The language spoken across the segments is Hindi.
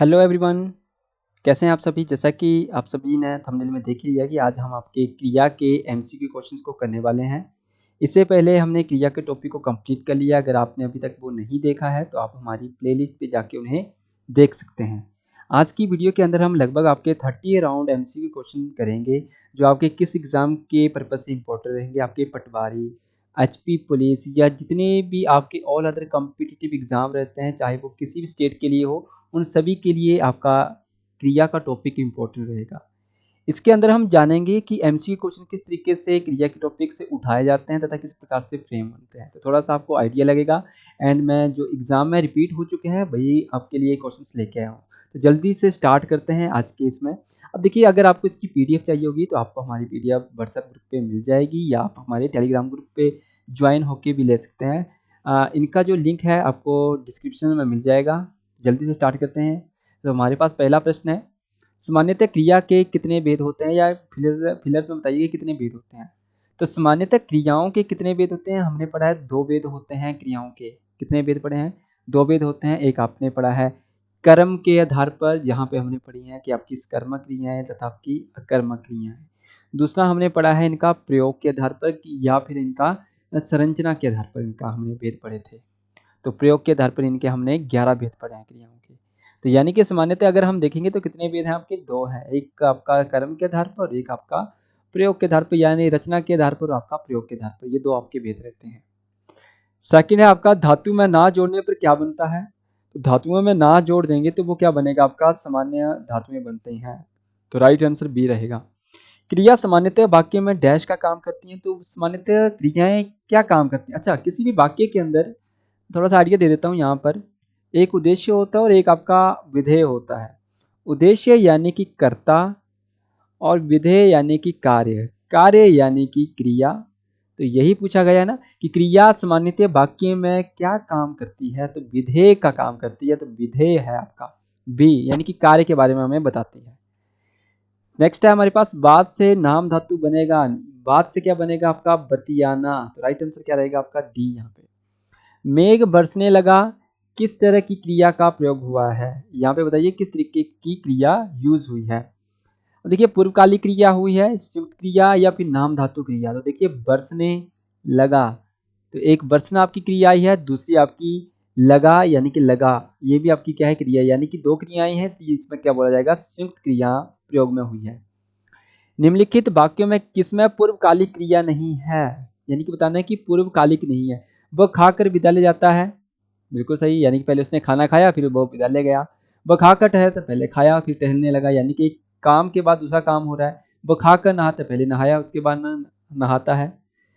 हेलो एवरीवन, कैसे हैं आप सभी। जैसा कि आप सभी ने थंबनेल में देख ही लिया कि आज हम आपके क्रिया के एमसीक्यू क्वेश्चंस को करने वाले हैं। इससे पहले हमने क्रिया के टॉपिक को कंप्लीट कर लिया। अगर आपने अभी तक वो नहीं देखा है तो आप हमारी प्लेलिस्ट पे जाके उन्हें देख सकते हैं। आज की वीडियो के अंदर हम लगभग आपके 30 अराउंड एमसीक्यू क्वेश्चन करेंगे जो आपके किस एग्ज़ाम के पर्पज से इंपॉर्टेंट रहेंगे। आपके पटवारी, एचपी पुलिस या जितने भी आपके ऑल अदर कॉम्पिटिटिव एग्ज़ाम रहते हैं, चाहे वो किसी भी स्टेट के लिए हो, उन सभी के लिए आपका क्रिया का टॉपिक इम्पोर्टेंट रहेगा। इसके अंदर हम जानेंगे कि एमसीक्यू क्वेश्चन किस तरीके से क्रिया के टॉपिक से उठाए जाते हैं तथा किस प्रकार से फ्रेम बनते हैं, तो थोड़ा सा आपको आइडिया लगेगा। एंड मैं जो एग्जाम में रिपीट हो चुके हैं वही आपके लिए क्वेश्चंस लेके आया हूँ। तो जल्दी से स्टार्ट करते हैं आज के इसमें। अब देखिए, अगर आपको इसकी पीडीएफ चाहिए होगी तो आपको हमारी पीडीएफ व्हाट्सएप ग्रुप पे मिल जाएगी या आप हमारे टेलीग्राम ग्रुप पे ज्वाइन होके भी ले सकते हैं। इनका जो लिंक है आपको डिस्क्रिप्शन में मिल जाएगा। जल्दी से स्टार्ट करते हैं। तो हमारे पास पहला प्रश्न है, सामान्यतः क्रिया के कितने भेद होते हैं, या फिलर्स में बताइए कितने भेद होते हैं। तो सामान्यतः क्रियाओं के कितने भेद होते हैं, हमने पढ़ा है 2 भेद होते हैं क्रियाओं के। कितने भेद पढ़े हैं? 2 भेद होते हैं। एक आपने पढ़ा है कर्म के आधार पर, यहाँ पे हमने पढ़ी है कि आपकी कर्मक क्रियाएं तथा आपकी अकर्मक क्रियाएं। दूसरा हमने पढ़ा है इनका प्रयोग के आधार पर या फिर इनका संरचना के आधार पर, इनका हमने भेद पढ़े थे। तो प्रयोग के आधार पर इनके हमने 11 भेद पढ़े हैं क्रियाओं के। तो यानी कि सामान्यतः अगर हम देखेंगे तो कितने भेद हैं आपके? 2 हैं। एक आपका कर्म के आधार पर, एक आपका प्रयोग के आधार पर, यानी रचना के आधार पर और आपका प्रयोग के आधार पर। ये 2 आपके भेद रहते हैं। सेकंड है आपका धातु में ना जोड़ने पर क्या बनता है। तो धातुओं में ना जोड़ देंगे तो वो क्या बनेगा आपका? सामान्य धातुएं बनते हैं। तो राइट आंसर बी रहेगा। क्रिया सामान्यतः वाक्य में डैश का काम करती हैं। तो सामान्यतः क्रियाएं क्या काम करती हैं? अच्छा, किसी भी वाक्य के अंदर थोड़ा सा आइडिया दे देता हूँ यहाँ पर। एक उद्देश्य होता है और एक आपका विधेय होता है। उद्देश्य यानी कि कर्ता और विधेय यानी कि कार्य, कार्य यानी कि क्रिया। तो यही पूछा गया ना कि क्रिया सामान्यतः वाक्य में क्या काम करती है, तो विधेय का काम करती है। तो विधेय है आपका बी, यानी कि कार्य के बारे में हमें बताती है। नेक्स्ट है हमारे पास बाद से नाम धातु बनेगा। बाद से क्या बनेगा आपका? बतियाना। तो राइट आंसर क्या रहेगा आपका? डी यहाँ पे। मेघ बरसने लगा, किस तरह की क्रिया का प्रयोग हुआ है? यहाँ पे बताइए किस तरीके की क्रिया यूज हुई है। देखिए, पूर्वकालिक क्रिया हुई है, संयुक्त क्रिया या फिर नाम धातु क्रिया। तो देखिए, बरसने लगा, तो एक बरसना आपकी क्रिया आई है, दूसरी आपकी लगा यानी कि लगा, ये भी आपकी क्या है? क्रिया। यानी कि 2 क्रियाएं हैं, इसलिए इसमें क्या बोला जाएगा? संयुक्त क्रिया प्रयोग में हुई है। निम्नलिखित वाक्यों में किसमें पूर्वकालिक क्रिया नहीं है? यानी कि बताना है कि पूर्वकालिक नहीं है। वह खाकर विद्यालय जाता है, बिल्कुल सही। यानी कि पहले उसने खाना खाया फिर वो विद्यालय गया। वह खाकर टहलता, पहले खाया फिर टहलने लगा, यानी कि एक काम के बाद दूसरा काम हो रहा है। वह खाकर नहाता, पहले नहाया उसके बाद नहाता है।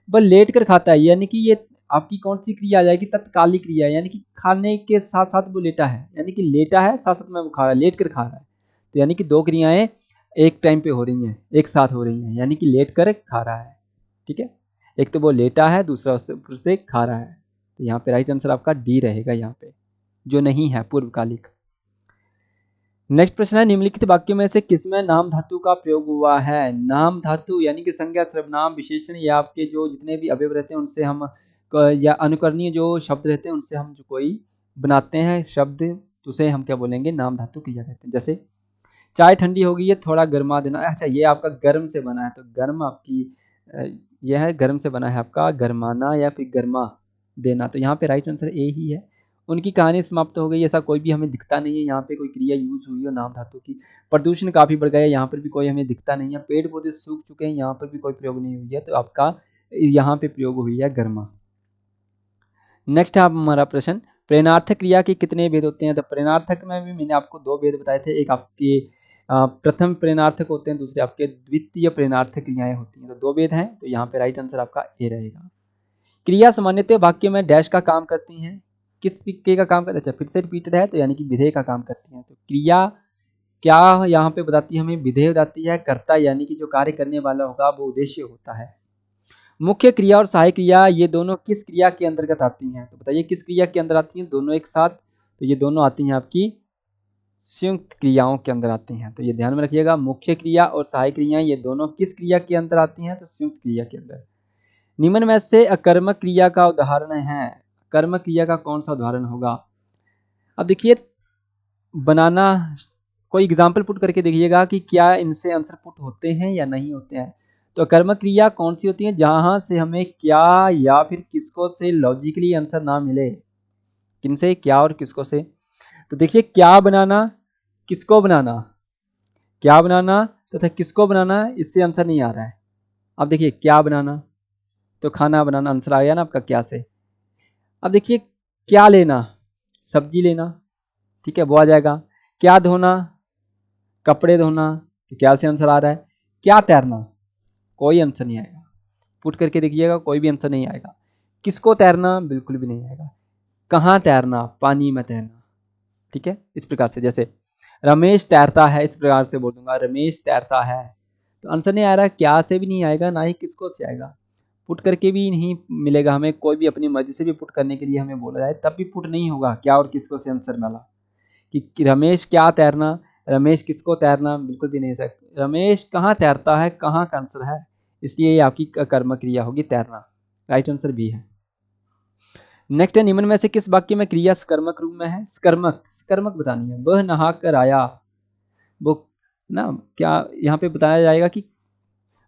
वह लेट कर खाता है, यानी कि ये आपकी कौन सी क्रिया आ जाएगी? तत्कालिक क्रिया, यानी कि खाने के साथ साथ वो लेटा है, यानी कि लेटा है साथ साथ में वो खा रहा है, लेट कर खा रहा है। तो यानी कि 2 क्रियाएं एक टाइम पे हो रही हैं, एक साथ हो रही हैं, यानी कि लेट कर खा रहा है। ठीक है, एक तो वो लेटा है, दूसरा उससे ऊपर से खा रहा है। तो यहाँ पे राइट आंसर आपका डी रहेगा, यहाँ पे जो नहीं है पूर्वकालिक। नेक्स्ट प्रश्न है, निम्नलिखित वाक्यों में से किसमें नाम धातु का प्रयोग हुआ है? नाम धातु यानी कि संज्ञा, सर्वनाम, विशेषण या आपके जो जितने भी अवयव रहते हैं उनसे हम या अनुकरणीय जो शब्द रहते हैं उनसे हम जो कोई बनाते हैं शब्द, तो उसे हम क्या बोलेंगे? नाम धातु क्रिया कहते हैं। जैसे चाय ठंडी हो गई है, थोड़ा गर्मा देना। अच्छा, ये आपका गर्म से बना है, तो गर्म आपकी यह है, गर्म से बना है आपका गरमाना या फिर गर्मा देना। तो यहाँ पे राइट आंसर ए ही है। उनकी कहानी समाप्त हो गई, ऐसा कोई भी हमें दिखता नहीं है यहाँ पे कोई क्रिया यूज हुई हो नाम धातु की। प्रदूषण काफी बढ़ गया है, यहाँ पर भी कोई हमें दिखता नहीं है। पेड़ पौधे सूख चुके हैं, यहाँ पर भी कोई प्रयोग नहीं हुई है। तो आपका यहाँ पे प्रयोग हुई है गर्मा। नेक्स्ट है हमारा प्रश्न, प्रेरणार्थक क्रिया के कितने भेद होते हैं? तो प्रेरणार्थक में भी मैंने आपको 2 भेद बताए थे। एक आपके प्रथम प्रेरणार्थक होते हैं, दूसरे आपके द्वितीय प्रेरणार्थक क्रियाएं होती हैं। तो 2 भेद हैं, तो यहाँ पे राइट आंसर आपका ए रहेगा। क्रिया सामान्यतः वाक्य में डैश का काम करती हैं। किस तरीके का काम करती है? अच्छा, फिर से रिपीटेड है, तो यानी कि विधेय का काम करती हैं। तो क्रिया क्या यहाँ पे बताती है? हमें विधेय बताती है। कर्ता यानी कि जो कार्य करने वाला होगा वो उद्देश्य होता है। मुख्य क्रिया और सहायक क्रिया ये दोनों किस क्रिया के अंतर्गत आती हैं? तो बताइए किस क्रिया के अंदर आती हैं दोनों एक साथ? तो ये दोनों आती हैं आपकी संयुक्त क्रियाओं के अंदर आती हैं। तो ये ध्यान में रखिएगा, मुख्य क्रिया और सहायक क्रियाएं ये दोनों किस क्रिया के अंदर आती हैं? तो संयुक्त क्रिया के अंदर। निम्न में से अकर्मक क्रिया का उदाहरण है। कर्मक क्रिया का कौन सा उदाहरण होगा? अब देखिए, बनाना, कोई एग्जाम्पल पुट करके देखिएगा कि क्या इनसे आंसर पुट होते हैं या नहीं होते हैं। तो कर्मक क्रिया कौन सी होती है जहां से हमें क्या या फिर किसको से लॉजिकली आंसर ना मिले, किनसे, क्या और किसको से। तो देखिए क्या बनाना, किसको बनाना, क्या बनाना तथा किसको बनाना, इससे आंसर नहीं आ रहा है। अब देखिए क्या बनाना तो खाना बनाना आंसर आ गया ना आपका क्या से। अब देखिए क्या लेना, सब्जी लेना, ठीक है वो आ जाएगा। क्या धोना, कपड़े धोना, तो क्या से आंसर आ रहा है। क्या तैरना, कोई आंसर नहीं आएगा, पुट करके देखिएगा कोई भी आंसर नहीं आएगा। किसको तैरना, बिल्कुल भी नहीं आएगा। कहाँ तैरना, पानी में तैरना, ठीक है। इस प्रकार से जैसे रमेश तैरता है, इस प्रकार से बोल दूंगा रमेश तैरता है, तो आंसर नहीं आ रहा, क्या से भी नहीं आएगा ना ही किसको से आएगा। पुट करके भी नहीं मिलेगा हमें, कोई भी अपनी मर्जी से भी पुट करने के लिए हमें बोला जाए तब भी पुट नहीं होगा क्या और किसको से आंसर मिला। कि रमेश क्या तैरना, रमेश किसको तैरना, बिल्कुल भी नहीं सकता। रमेश कहाँ तैरता है, कहाँ का आंसर है, इसलिए ये आपकी कर्मक क्रिया होगी तैरना, राइट आंसर बी है। नेक्स्ट है निम्न में से किस वाक्य में क्रिया सकर्मक रूप में है। सकर्मक, सकर्मक बतानी है। वह नहा कर आया, वो ना क्या यहाँ पे बताया जाएगा कि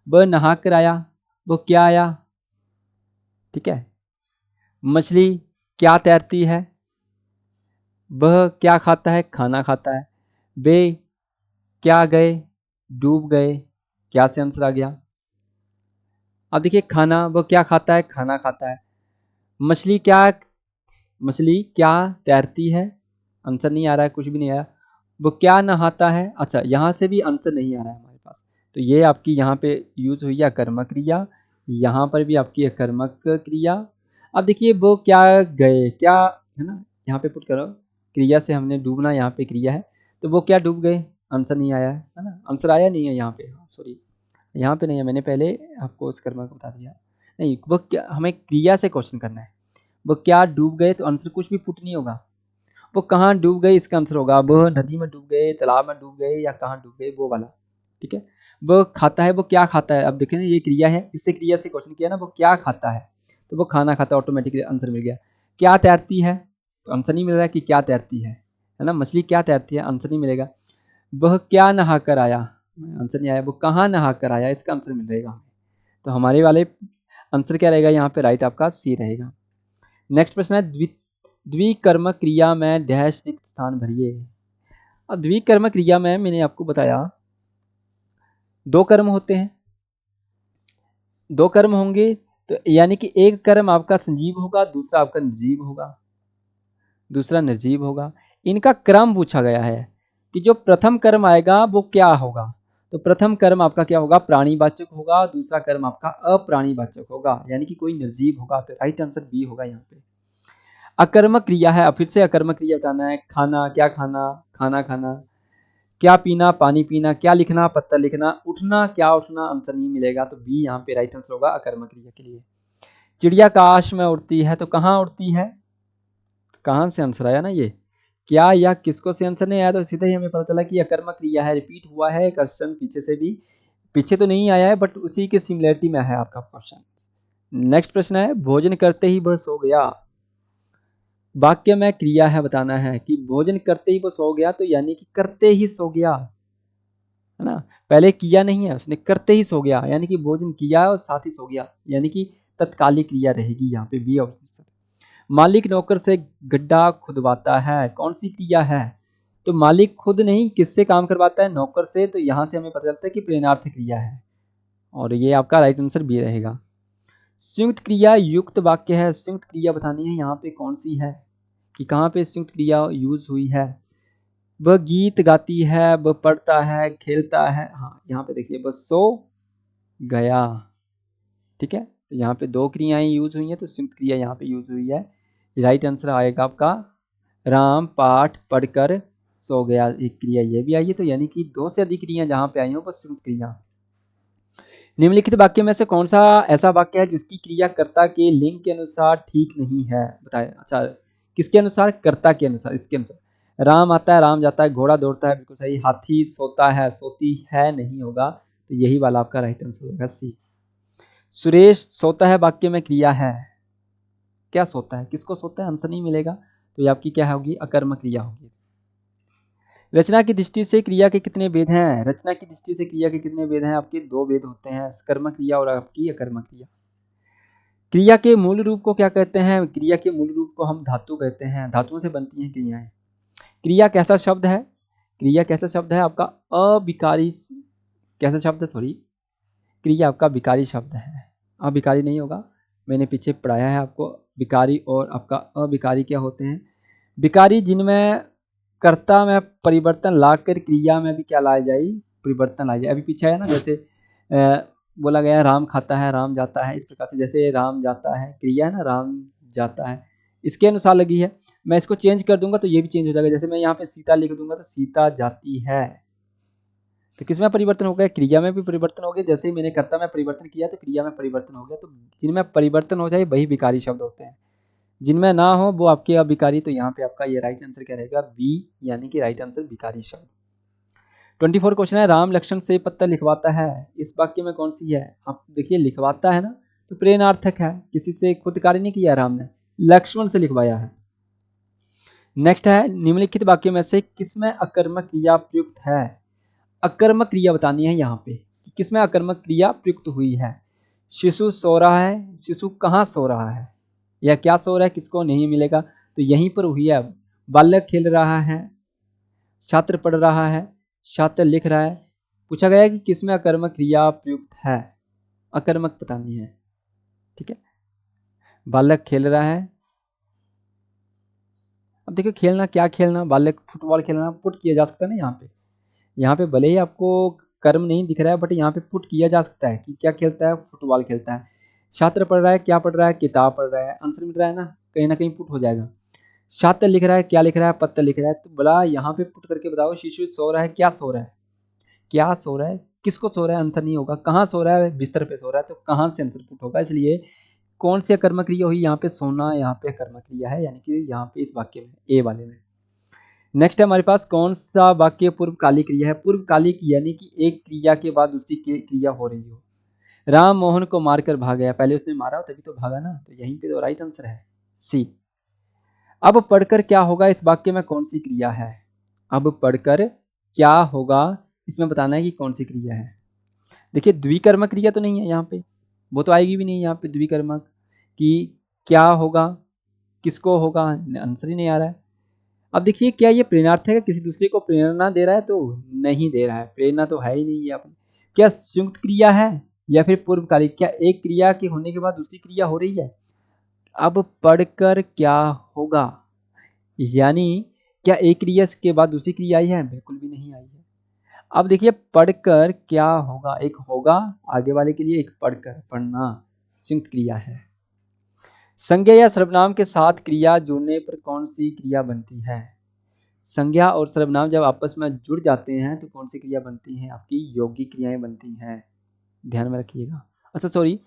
वह नहा कर आया, वो क्या आया, ठीक है। मछली क्या तैरती है, वह क्या खाता है, खाना खाता है। वे क्या गए, डूब गए, क्या से आंसर आ गया। अब देखिए खाना, वो क्या खाता है, खाना खाता है। मछली क्या, मछली क्या तैरती है, आंसर नहीं आ रहा है, कुछ भी नहीं आया। वो क्या नहाता है, अच्छा यहाँ से भी आंसर नहीं आ रहा है हमारे पास। तो ये आपकी यहाँ पे यूज हुई अकर्मक क्रिया, यहाँ पर भी आपकी अकर्मक क्रिया। अब देखिए वो क्या गए, क्या है ना, यहाँ पे पुट करो, क्रिया से हमने डूबना यहाँ पे क्रिया है, तो वो क्या डूब गए, आंसर नहीं आया है ना, आंसर आया नहीं है यहाँ पे, सॉरी यहाँ पे नहीं है, मैंने पहले आपको उस कर्म को बता दिया। नहीं वो क्या, हमें क्रिया से क्वेश्चन करना है। वो क्या डूब गए, तो आंसर कुछ भी पुट नहीं होगा। वो कहाँ डूब गए, इसका आंसर होगा वो नदी में डूब गए, तालाब में डूब गए, या कहाँ डूब गए, वो वाला, ठीक है। वो खाता है, वो क्या खाता है, अब देखें ये क्रिया है, इससे क्रिया से क्वेश्चन किया ना, वो क्या खाता है, तो वो खाना खाता है, ऑटोमेटिकली आंसर मिल गया। क्या तैरती है, तो आंसर नहीं मिल रहा है कि क्या तैरती है ना, मछली क्या तैरती है, आंसर नहीं मिलेगा। वह क्या नहा कर आया, आंसर नहीं आया। वो कहाँ नहा कर आया, इसका आंसर मिल रहेगा। तो हमारे वाले आंसर क्या रहेगा यहाँ पे, राइट आपका सी रहेगा। नेक्स्ट प्रश्न है द्विकर्म क्रिया में डैश रिक्त स्थान भरिए। अब द्विकर्म क्रिया में मैंने आपको बताया दो कर्म होते हैं, दो कर्म होंगे, तो यानी कि एक कर्म आपका संजीव होगा, दूसरा आपका निर्जीव होगा, दूसरा निर्जीव होगा। इनका क्रम पूछा गया है कि जो प्रथम कर्म आएगा वो क्या होगा। तो प्रथम कर्म आपका क्या होगा, प्राणीवाचक होगा, दूसरा कर्म आपका अप्राणीवाचक होगा, यानी कि कोई निर्जीव होगा। तो राइट आंसर बी होगा यहाँ पे। अकर्मक क्रिया है, फिर से अकर्मक क्रिया बताना है। खाना, क्या खाना, खाना खाना। क्या पीना, पानी पीना। क्या लिखना, पत्र लिखना। उठना, क्या उठना, आंसर नहीं मिलेगा, तो बी यहाँ पे राइट आंसर होगा अकर्मक क्रिया के लिए। चिड़िया आकाश में उड़ती है, तो कहाँ उड़ती है, कहाँ से आंसर आया ना ये, क्या या किसको से आंसर नहीं आया, तो सीधे ही हमें पता चला कि अकर्मक क्रिया है, रिपीट हुआ है क्वेश्चन पीछे से भी, पीछे तो नहीं आया है बट उसी के सिमिलरिटी में है आपका क्वेश्चन। नेक्स्ट प्रश्न है भोजन करते ही वह सो गया। वाक्य में क्रिया है, बताना है कि भोजन करते ही वो सो गया, तो यानी कि करते ही सो गया, है ना, पहले किया नहीं है उसने, करते ही सो गया, यानी कि भोजन किया और साथ ही सो गया, यानी कि तत्कालिक क्रिया रहेगी यहाँ पे बी ऑप्शन। मालिक नौकर से गड्ढा खुदवाता है, कौन सी क्रिया है, तो मालिक खुद नहीं, किससे काम करवाता है, नौकर से, तो यहाँ से हमें पता चलता है कि प्रेरणार्थ क्रिया है, और ये आपका राइट आंसर बी रहेगा। संयुक्त क्रिया युक्त वाक्य है, संयुक्त क्रिया बतानी है यहाँ पे कौन सी है, कि कहाँ पे संयुक्त क्रिया यूज हुई है। वह गीत गाती है, वह पढ़ता है, खेलता है, हाँ यहाँ पे देखिए वह सो गया, ठीक है। तो यहाँ पे दो क्रियाएं यूज हुई हैं, तो संयुक्त क्रिया यहाँ पे यूज हुई है। राइट आंसर आएगा आपका राम पाठ पढ़कर सो गया, एक क्रिया ये भी आई है, तो यानी कि दो से अधिक क्रिया जहाँ पे आई हो वो संयुक्त क्रिया। निम्नलिखित वाक्य में से कौन सा ऐसा वाक्य है जिसकी क्रिया कर्ता के लिंग के अनुसार ठीक नहीं है, बताए। अच्छा किसके अनुसार, कर्ता के अनुसार, इसके अनुसार। राम आता है, राम जाता है, घोड़ा दौड़ता है, बिल्कुल सही। हाथी सोता है, सोती है नहीं होगा, तो यही वाला आपका राइट आंसर होगा सी। सुरेश सोता है वाक्य में क्रिया है, क्या सोता है, किसको सोता है, आंसर नहीं मिलेगा, तो ये आपकी क्या होगी, अकर्मक क्रिया होगी। रचना की दृष्टि से क्रिया के कितने भेद हैं? रचना की दृष्टि से क्रिया के कितने भेद हैं? आपके 2 भेद होते हैं, सकर्मक क्रिया और आपकी अकर्मक क्रिया। क्रिया के मूल रूप को क्या कहते हैं? क्रिया के मूल रूप को हम धातु कहते हैं। धातुओं से बनती हैं क्रियाएं। क्रिया कैसा शब्द है? क्रिया कैसा शब्द है? आपका अविकारी कैसा शब्द है? सॉरी, क्रिया आपका विकारी शब्द है। अविकारी नहीं होगा, मैंने पीछे पढ़ाया है आपको। विकारी और आपका अविकारी क्या होते हैं? विकारी जिनमें कर्ता में परिवर्तन लाकर क्रिया में भी क्या लाया जाए? परिवर्तन लाया जाए। अभी पीछे है ना, जैसे बोला गया राम खाता है, राम जाता है, इस प्रकार से जैसे राम जाता है क्रिया है ना, राम जाता है, इसके अनुसार लगी है। मैं इसको चेंज कर दूंगा तो ये भी चेंज हो जाएगा। जैसे मैं यहाँ पे सीता लिख दूंगा तो सीता जाती है, तो किसमें परिवर्तन हो गया? क्रिया में भी परिवर्तन हो गया। जैसे ही मैंने कर्ता में परिवर्तन किया तो क्रिया में परिवर्तन हो गया। तो जिनमें परिवर्तन हो जाए वही विकारी शब्द होते हैं, जिनमें ना हो वो आपके अविकारी। तो यहाँ पे आपका ये राइट आंसर क्या रहेगा? बी, यानी कि राइट आंसर विकारी शब्द। 24 क्वेश्चन है, राम लक्ष्मण से पत्र लिखवाता है, इस वाक्य में कौन सी है? आप देखिए, लिखवाता है ना, तो प्रेरणार्थक है, किसी से खुद कार्य नहीं किया राम ने, लक्ष्मण से लिखवाया है। नेक्स्ट है, निम्नलिखित वाक्य में से किसमें अकर्मक क्रिया प्रयुक्त है? अकर्मक क्रिया बतानी है यहाँ पे कि किसमें अकर्मक क्रिया प्रयुक्त हुई है। शिशु सो रहा है, शिशु कहाँ सो रहा है या क्या सो रहा है, किसको नहीं मिलेगा, तो यहीं पर हुई है। बालक खेल रहा है, छात्र पढ़ रहा है, छात्र लिख रहा है। पूछा गया है कि किसमें अकर्मक क्रिया प्रयुक्त है, अकर्मक बतानी है। ठीक है, बालक खेल रहा है। अब देखो खेलना, क्या खेलना, बालक फुटबॉल खेलना पुट किया जा सकता है ना यहाँ पे भले ही आपको कर्म नहीं दिख रहा है, बट यहाँ पे पुट किया जा सकता है कि क्या खेलता है, फुटबॉल खेलता है। छात्र पढ़ रहा है, क्या पढ़ रहा है, किताब पढ़ रहा है, आंसर मिल रहा है ना कहीं पुट हो जाएगा। छात्र लिख रहा है, क्या लिख रहा है, पत्र लिख रहा है, तो बोला यहाँ पे पुट करके बताओ, शिशु सो रहा है, क्या सो रहा है, क्या सो रहा है, किसको सो रहा है, आंसर नहीं होगा। कहाँ सो रहा है, बिस्तर पे सो रहा है, तो कहाँ से आंसर पुट होगा। इसलिए कौन सी कर्म क्रिया हुई यहाँ पे? सोना यहाँ पे कर्म क्रिया है, यानी कि यहाँ पे इस वाक्य में, ए वाले में। नेक्स्ट है हमारे पास, कौन सा वाक्य पूर्वकालिक क्रिया है? पूर्वकालिक यानी कि एक क्रिया के बाद दूसरी क्रिया हो रही हो। राम मोहन को मारकर भाग गया, पहले उसने मारा तभी तो भागा ना, तो यहीं पे तो राइट आंसर है सी। अब पढ़कर क्या होगा, इस वाक्य में कौन सी क्रिया है? अब पढ़कर क्या होगा, इसमें बताना है कि कौन सी क्रिया है। देखिए, द्विकर्मक क्रिया तो नहीं है यहाँ पे, वो तो आएगी भी नहीं यहाँ पे द्विकर्मक कि क्या होगा, किसको होगा, आंसर ही नहीं आ रहा है। अब देखिए, क्या ये प्रेरणार्थक है, किसी दूसरे को प्रेरणा दे रहा है? तो नहीं दे रहा है, प्रेरणा तो है ही नहीं है अपनी। क्या संयुक्त क्रिया है या फिर पूर्वकालिक? क्या एक क्रिया के होने के बाद दूसरी क्रिया हो रही है? अब पढ़कर क्या होगा, यानी क्या एक क्रिया के बाद दूसरी क्रिया आई है? बिल्कुल भी नहीं आई है। अब देखिए, पढ़कर क्या होगा, एक होगा आगे वाले के लिए, एक पढ़कर, पढ़ना संयुक्त क्रिया है। संज्ञा या सर्वनाम के साथ क्रिया जुड़ने पर कौन सी क्रिया बनती है? संज्ञा और सर्वनाम जब आपस में जुड़ जाते हैं तो कौन सी क्रिया बनती हैं? आपकी यौगिक क्रियाएं बनती हैं, ध्यान में रखिएगा। अच्छा सॉरी,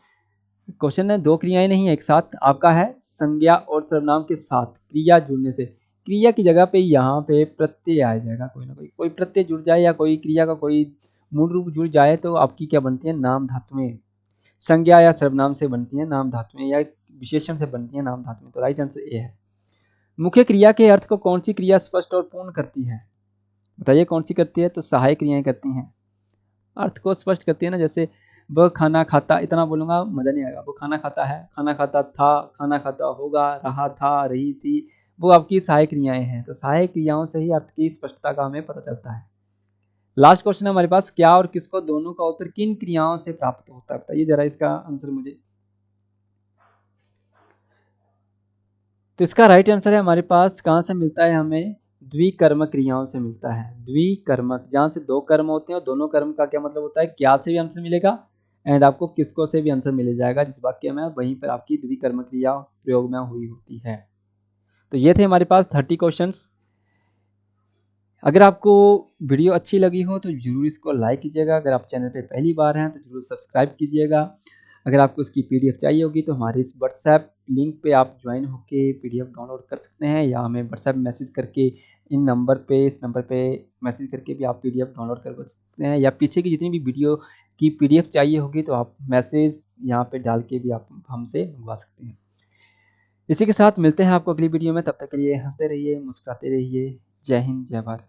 क्वेश्चन है दो क्रियाएं नहीं है एक साथ, आपका है संज्ञा और सर्वनाम के साथ क्रिया जुड़ने से। क्रिया की जगह पे यहाँ पे प्रत्यय आ जाएगा, कोई ना कोई प्रत्यय जुड़ जाए या कोई क्रिया का कोई मूल रूप जुड़ जाए तो आपकी क्या बनती है? नाम धातुएं। संज्ञा या सर्वनाम से बनती है नाम धातुएं, या विशेषण से बनती है नाम धातुएं, तो राइट आंसर ए है। मुख्य क्रिया के अर्थ को कौन सी क्रिया स्पष्ट और पूर्ण करती है? बताइए कौन सी करती है? तो सहायक क्रियाएं करती हैं, अर्थ को स्पष्ट करती है ना। जैसे वह खाना खाता, इतना बोलूंगा मजा नहीं आएगा। वो खाना खाता है, खाना खाता था, खाना खाता होगा, रहा था, रही थी, वो आपकी सहायक क्रियाएं हैं। तो सहायक क्रियाओं से ही अर्थ की स्पष्टता का हमें पता चलता है। लास्ट क्वेश्चन है हमारे पास, क्या और किसको दोनों का उत्तर किन क्रियाओं से प्राप्त होता है? बताइए जरा इसका आंसर मुझे। तो इसका राइट आंसर है हमारे पास, कहाँ से मिलता है हमें? द्विकर्मक क्रियाओं से मिलता है। द्विकर्मक, जहाँ से दो कर्म होते हैं और दोनों कर्म का क्या मतलब होता है? क्या से भी आंसर मिलेगा एंड आपको किसको से भी आंसर मिल जाएगा जिस वाक्य में, वहीं पर आपकी द्विकर्मक क्रिया प्रयोग में हुई होती है। तो ये थे हमारे पास 30 क्वेश्चंस। अगर आपको वीडियो अच्छी लगी हो तो जरूर इसको लाइक कीजिएगा। अगर आप चैनल पे पहली बार हैं तो जरूर सब्सक्राइब कीजिएगा। अगर आपको इसकी पीडीएफ चाहिए होगी तो हमारे इस व्हाट्सएप लिंक पे आप ज्वाइन होके पीडीएफ डाउनलोड कर सकते हैं, या हमें व्हाट्सएप मैसेज करके इस नंबर पे मैसेज करके भी आप पीडीएफ डाउनलोड कर सकते हैं, या पीछे की जितनी भी वीडियो की पीडीएफ चाहिए होगी तो आप मैसेज यहाँ पे डाल के भी आप हमसे मंगवा सकते हैं। इसी के साथ मिलते हैं आपको अगली वीडियो में, तब तक के लिए हंसते रहिए, मुस्कुराते रहिए। जय हिंद, जय भारत।